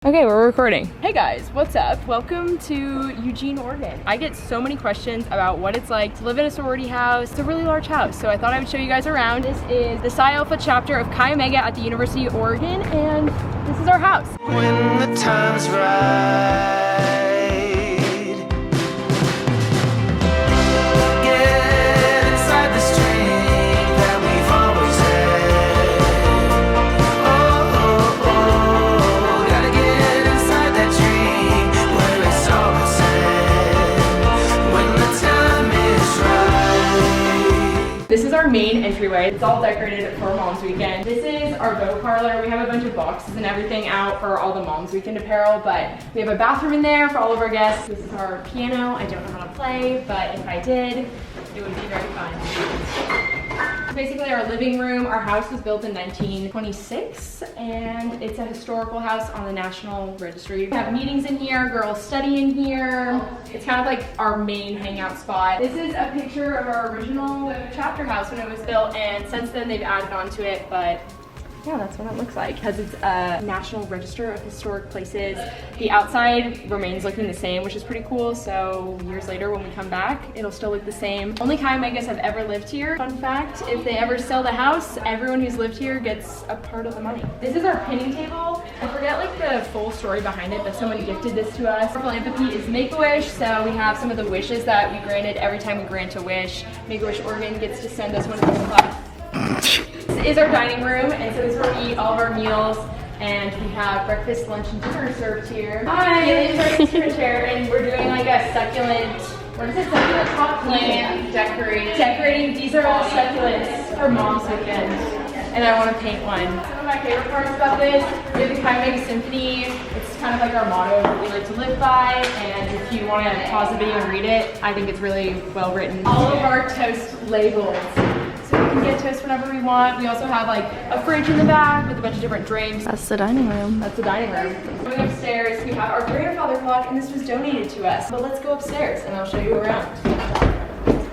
Okay, we're recording. Hey guys, what's up? Welcome to Eugene, Oregon. I get so many questions about what it's like to live in a sorority house. It's a really large house, so I thought I would show you guys around. This is the Psi Alpha chapter of Chi Omega at the University of Oregon, and this is our house. When the time's right, get inside the stream that we've always had. Oh, gotta get inside that dream where it's always at. When the time is right. This is our main entryway. It's all decorated for Mom's Weekend. This is our bow parlor. We have a bunch of boxes and everything out for all the Mom's Weekend apparel, but we have a bathroom in there for all of our guests. This is our piano. I don't know how to play, but if I did, it would be very fun. Basically our living room. Our house was built in 1926 and it's a historical house on the National Registry. We have meetings in here, girls study in here. It's kind of like our main hangout spot. This is a picture of our original chapter house when it was built, and since then they've added on to it, but yeah, that's what it looks like because it's a National Register of Historic Places. The outside remains looking the same, which is pretty cool. So years later when we come back, it'll still look the same. Only Chi Omegas have ever lived here. Fun fact, if they ever sell the house, everyone who's lived here gets a part of the money. This is our pinning table. I forget like the full story behind it, but someone gifted this to us. Our philanthropy is Make-A-Wish, so we have some of the wishes that we granted every time we grant a wish. Make-A-Wish Oregon gets to send us one of these clocks. This is our dining room, and so this is where we eat all of our meals, and we have breakfast, lunch, and dinner served here. Hi! Chair, and we're doing like a succulent, what is it, succulent top plant decorating. These are all succulents for Mom's Weekend, and I want to paint one. Some of my favorite parts about this, we have the Chi Omega Symphony. It's kind of like our motto, what we like to live by, and if you want to pause the video and read it, I think it's really well written. All of our toast labels. So we can get toast whenever we want. We also have like a fridge in the back with a bunch of different drinks. That's the dining room. That's the dining room. Going upstairs, we have our Greater Father clock, and this was donated to us. But let's go upstairs and I'll show you around.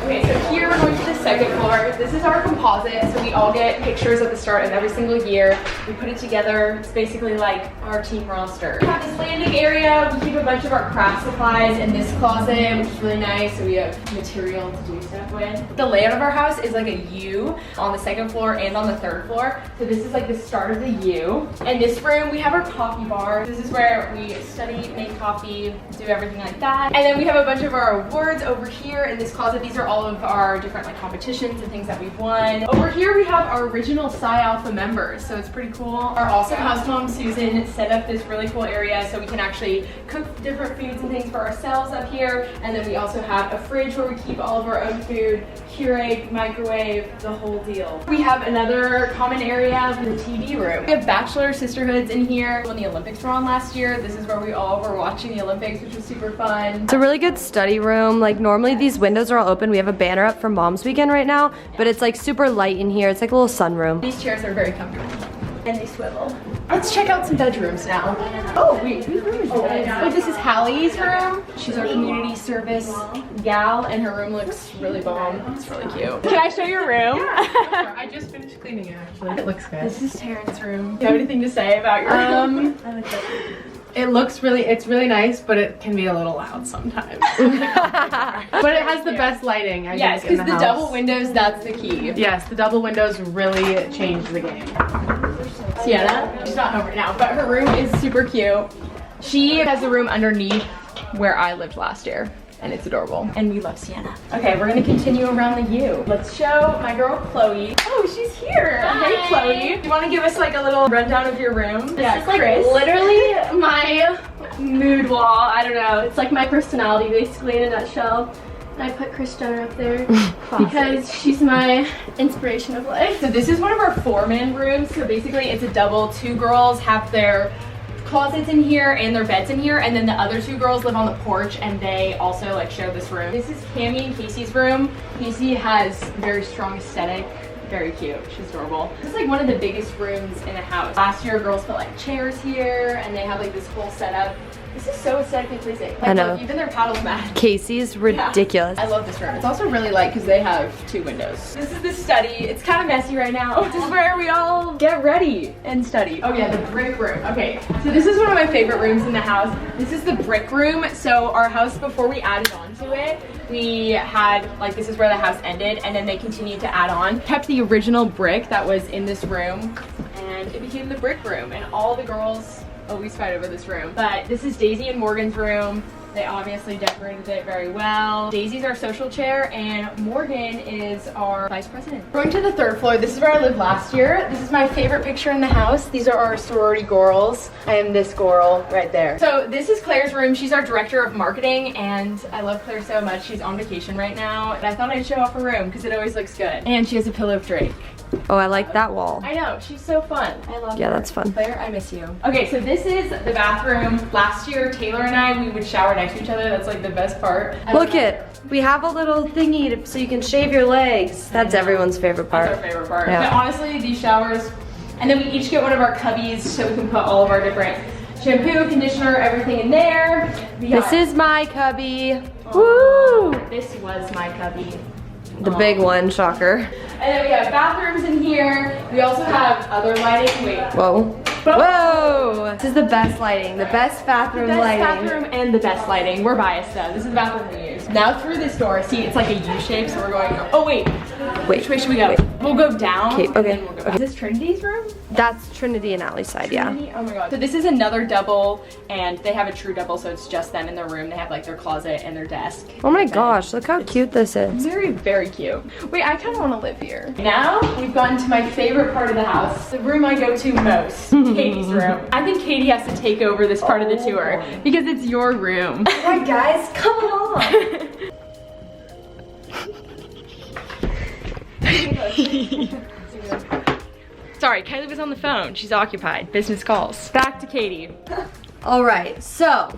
Okay, so here we're going to the second floor. This is our composite, so we all get pictures at the start of every single year. We put it together. It's basically like our team roster. We have this landing area. We keep a bunch of our craft supplies in this closet, which is really nice, so we have material to do stuff with. The layout of our house is like a U on the second floor and on the third floor. So this is like the start of the U. In this room, we have our coffee bar. This is where we study, make coffee, do everything like that. And then we have a bunch of our awards over here in this closet. These are all of our different like competitions and things that we've won. Over here we have our original Psi Alpha members, so it's pretty cool. Our awesome house mom Susan set up this really cool area so we can actually cook different foods and things for ourselves up here. And then we also have a fridge where we keep all of our own food, Keurig, microwave, the whole deal. We have another common area for the TV room. We have bachelor sisterhoods in here. When the Olympics were on last year, this is where we all were watching the Olympics, which was super fun. It's a really good study room. Like normally these windows are all open. We have a banner up for Mom's Weekend right now, but it's like super light in here. It's like a little sunroom. These chairs are very comfortable. And they swivel. Let's check out some bedrooms now. Oh, wait, whose room is this? Oh, this is Hallie's room. She's our community service gal, and her room looks really bomb. It's really cute. Can I show your room? Yeah, I just finished cleaning it actually. It looks good. This is Taryn's room. Do you have anything to say about your room? It's really nice, but it can be a little loud sometimes. But it has the best lighting, I Yes, think, in because the the house. double windows, that's the key. Yes, the double windows really changed the game. Sienna, she's not home right now, but her room is super cute. She has a room underneath where I lived last year, and it's adorable. And we love Sienna. Okay, we're gonna continue around the U. Let's show my girl Chloe. Oh, she's here. Hi. Hey, Chloe. You wanna give us like a little rundown of your room? This is like literally my mood wall. I don't know. It's like my personality basically in a nutshell. And I put Kris Jenner up there because she's my inspiration of life. So this is one of our 4-man rooms. So basically it's a double. 2 girls have their closets in here and their beds in here, and then the other 2 girls live on the porch and they also like share this room. This is Cami and Casey's room. Casey has very strong aesthetic. Very cute. She's adorable. This is like one of the biggest rooms in the house. Last year girls put like chairs here and they have like this whole setup This is so aesthetically pleasing. Like, I know. Look, even their paddles match. Casey's ridiculous. I love this room. It's also really light because they have 2 windows. This is the study. It's kind of messy right now. This is where we all get ready and study. Oh yeah, the brick room. Okay, so this is one of my favorite rooms in the house. This is the brick room. So our house, before we added on to it, we had, like, this is where the house ended, and then they continued to add on. Kept the original brick that was in this room, and it became the brick room, and all the girls always fight over this room. But this is Daisy and Morgan's room. They obviously decorated it very well. Daisy's our social chair, and Morgan is our vice president. Going to the 3rd floor, this is where I lived last year. This is my favorite picture in the house. These are our sorority girls. I am this girl right there. So this is Claire's room. She's our director of marketing, and I love Claire so much. She's on vacation right now, and I thought I'd show off her room because it always looks good. And she has a pillow of Drake. Oh, I like that wall. I know, she's so fun. I love her. Yeah, that's fun. Claire, I miss you. Okay, so this is the bathroom. Last year, Taylor and I, we would shower next to each other. That's like the best part. Look it, we have a little thingy so you can shave your legs. That's everyone's favorite part. That's our favorite part. Yeah. But honestly, these showers, and then we each get one of our cubbies so we can put all of our different shampoo, conditioner, everything in there. This is my cubby. Woo! Woo! This was my cubby. The big one, shocker. And then we have bathrooms in here. We also have other lighting. Wait. Whoa. Whoa! This is the best lighting, the best bathroom Best lighting. bathroom and the best lighting. We're biased though. This is the bathroom we use. Now through this door, see it's like a U shape, so we're going, oh wait. Which way should we go? Wait. We'll go down. Okay, and okay, then we'll go back. Is this Trinity's room? That's Trinity and Allie's side, yeah. Trinity? Oh my god. So this is another double, and they have a true double, so it's just them in their room. They have like their closet and their desk. Oh my gosh, look how cute this is. Very, very cute. Wait, I kind of want to live here. Now we've gotten to my favorite part of the house, the room I go to most, Katie's room. I think Katie has to take over this part of the tour because it's your room. Alright guys, come on! Sorry, Kylie was on the phone. She's occupied. Business calls. Back to Katie. Alright, so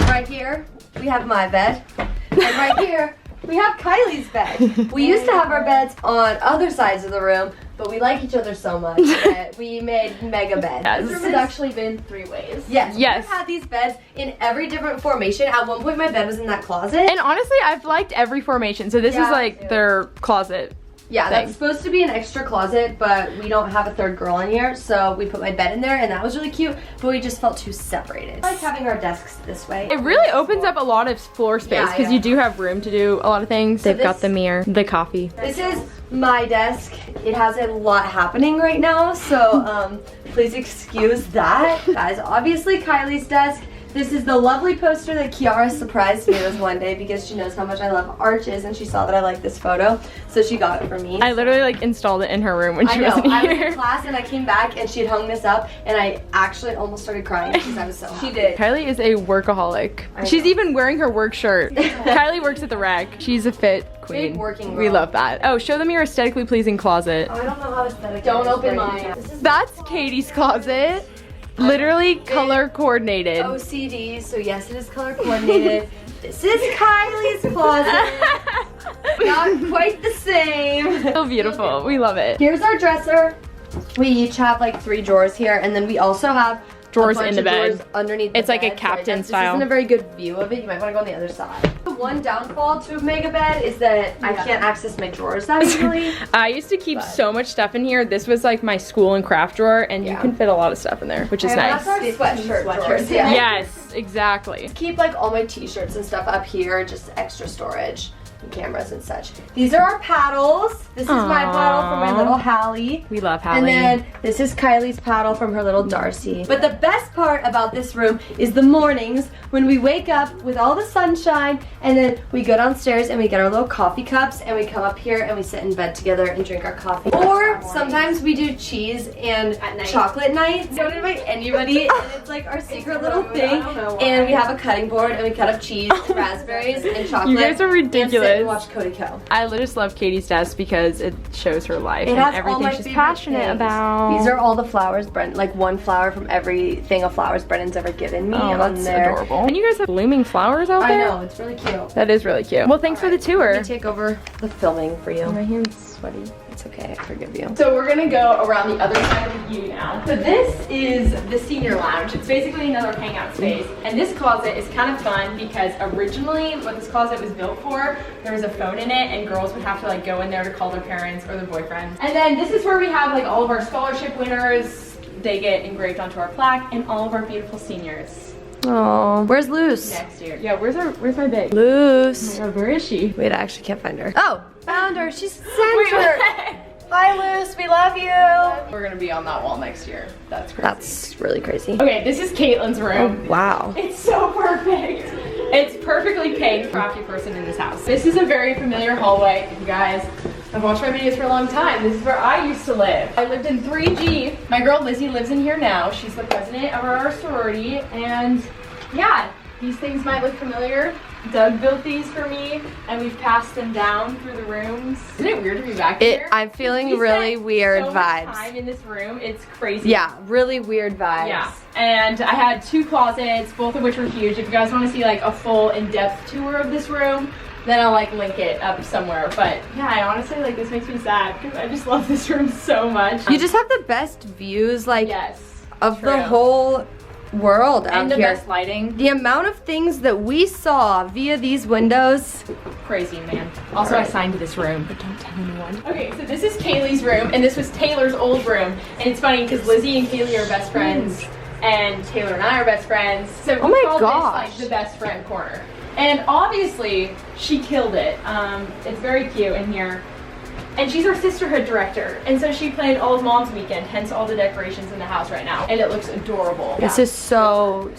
right here we have my bed, and right here we have Kylie's bed. We used to have our beds on other sides of the room, but we like each other so much that we made mega beds. Yes. This This room has is actually been 3 ways. yes, Yes. we've had these beds in every different formation. At one point my bed was in that closet. And honestly, I've liked every formation. So this Yeah, is like too. their closet. Yeah, thing. that's supposed to be an extra closet, but we don't have a 3rd girl in here, so we put my bed in there, and that was really cute, but we just felt too separated. I like having our desks this way. It really opens up a lot of floor space Yeah, because yeah. you do have room to do a lot of things. They've got this- the mirror, the coffee. This is my desk. It has a lot happening right now, so please excuse that. Guys, obviously Kylie's desk. This is the lovely poster that Kiara surprised me with one day because she knows how much I love arches and she saw that I like this photo, so she got it for me. I literally like installed it in her room when I she know, wasn't I was here. in class and I came back and she had hung this up and I actually almost started crying because I was so happy. She did. Kylie is a workaholic. She's know. even wearing her work shirt. Kylie works at the Rec. She's a fit queen. Big working We girl. love that. Oh, show them your aesthetically pleasing closet. Oh, I don't know how aesthetic it Don't is, open but mine. this is That's Katie's closet. Literally color coordinated. OCD, so yes, it is color coordinated. This is Kylie's closet. Not quite the same. So beautiful. We love it. Here's our dresser. We each have like 3 drawers here, and then we also have Drawers a bunch in the of bed. drawers underneath. It's the like a bed. captain This style. isn't a very good view of it. You might want to go on the other side. The one downfall to a mega bed is that I can't access my drawers that easily. I used to keep so much stuff in here. This was like my school and craft drawer, and you Yeah. can fit a lot of stuff in there, which is nice. That's our sweatshirt drawers. Yeah. Yes, exactly. Keep like all my t-shirts and stuff up here, just extra storage and cameras and such. These are our paddles. This is my paddle for my Aww. little Hallie. We love Hallie. And then this is Kylie's paddle from her little Darcy. But the best part about this room is the mornings when we wake up with all the sunshine and then we go downstairs and we get our little coffee cups and we come up here and we sit in bed together and drink our coffee. Or sometimes we do cheese and chocolate nights. Don't invite anybody and it's like our secret little thing. And we have a cutting board and we cut up cheese and raspberries and chocolate. You guys are And sit ridiculous. and watch Cody Co. I just love Katie's desk because it shows her life It and has all everything my she's favorite passionate things. about. These are all the flowers Brendan, like one flower from every thing of flowers Brendan's ever given me Oh, on that's there. adorable. And you guys have blooming flowers out I there? know, it's really cute. That is really cute. Well, thanks for the tour. Let me take over the filming for you. Right here, it's sweaty. It's It's okay, I forgive you. So we're gonna go around the other side of the view now. So this is the senior lounge. It's basically another hangout space. And this closet is kind of fun because originally what this closet was built for, there was a phone in it and girls would have to like go in there to call their parents or their boyfriend. And then this is where we have like all of our scholarship winners. They get engraved onto our plaque, and all of our beautiful seniors. Oh, where's Luce? Next year. Yeah, where's my bag? Luce. Oh, where is she? Wait, I actually can't find her. Oh, found her. She's center. Hi, Luce. We love you. We're gonna be on that wall next year. That's crazy. That's really crazy. Okay, this is Caitlin's Oh, room. wow. It's so perfect. It's perfectly pink for every person in this house. This is a very familiar hallway. If you guys have watched my videos for a long time, this is where I used to live. I lived in 3G. My girl Lizzie lives in here now. She's the president of our sorority. And yeah, these things might look familiar. Doug built these for me, and we've passed them down through the rooms. Isn't it weird to be back here? I'm feeling We really spent weird so much vibes. time in this room. It's crazy. Yeah, really weird vibes. Yeah, and I had 2 closets, both of which were huge. If you guys want to see like a full in-depth tour of this room, then I'll like link it up somewhere. But yeah, I honestly like this makes me sad because I just love this room so much. You just have the best views, like, yes, of true. the whole world out and the here. best lighting. The amount of things that we saw via these windows. Crazy, man. Also, I signed this room, but don't tell anyone. Okay, so this is Kaylee's room, and this was Taylor's old room. And it's funny because Lizzie and Kaylee are best friends, and Taylor and I are best friends. So Oh we my called gosh. this like the best friend corner. And obviously, she killed it. It's very cute in here. And she's our sisterhood director. And so she planned all of Mom's Weekend, hence all the decorations in the house right now. And it looks adorable. This is so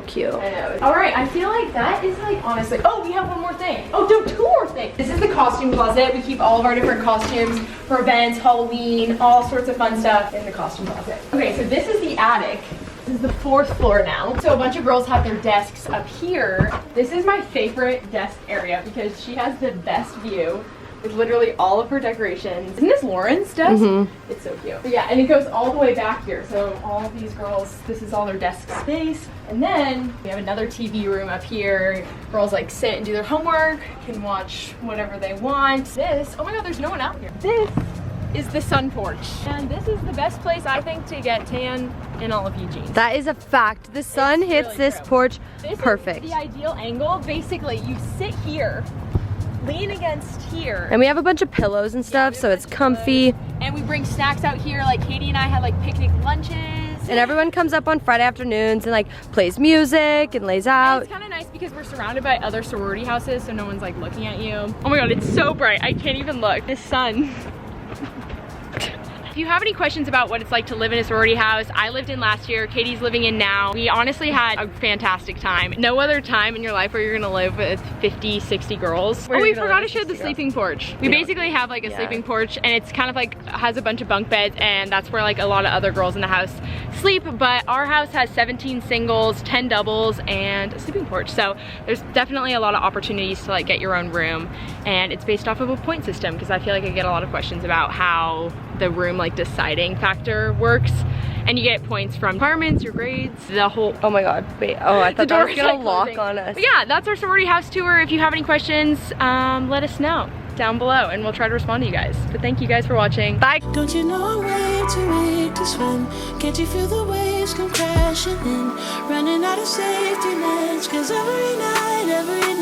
cute. I know. All right, I feel like that is like, honestly, oh, we have one more thing. Oh, no, 2 more things. This is the costume closet. We keep all of our different costumes for events, Halloween, all sorts of fun stuff in the costume closet. Okay, so this is the attic. This is the 4th floor now. So a bunch of girls have their desks up here. This is my favorite desk area because she has the best view with literally all of her decorations. Isn't this Lauren's desk? It's so cute. But yeah, and it goes all the way back here. So all of these girls, this is all their desk space. And then we have another TV room up here. Girls like sit and do their homework, can watch whatever they want. This, oh my God, there's no one out here. This is the sun porch. And this is the best place I think to get tan in all of Eugene. That is a fact. The sun It's hits really this true. porch This perfect. is the ideal angle. Basically, you sit here, lean against here. And we have a bunch of pillows and stuff, so it's comfy. And we bring snacks out here. Like Katie and I had like picnic lunches. And everyone comes up on Friday afternoons and like plays music and lays And out. it's kind of nice because we're surrounded by other sorority houses, so no one's like looking at you. Oh my God, it's so bright. I can't even look. The sun. If you have any questions about what it's like to live in a sorority house, I lived in last year, Katie's living in now. We honestly had a fantastic time. No other time in your life where you're gonna live with 50, 60 girls. Where Oh, we you're gonna forgot live to show with the 60 sleeping porch. We basically have like a sleeping porch, and it's kind of like, has a bunch of bunk beds, and that's where like a lot of other girls in the house sleep. But our house has 17 singles, 10 doubles, and a sleeping porch. So there's definitely a lot of opportunities to like get your own room. And it's based off of a point system, because I feel like I get a lot of questions about how the room like deciding factor works. And you get points from requirements, your grades, the whole. Oh my God, wait, oh, I thought that was door's, gonna like, lock closing. on us. But yeah, that's our sorority house tour. If you have any questions, let us know down below and we'll try to respond to you guys. But thank you guys for watching. Bye. Don't you know I'm way too weak to swim? Can't you feel the waves come crashing in? Running out of safety nets, 'cause every night, every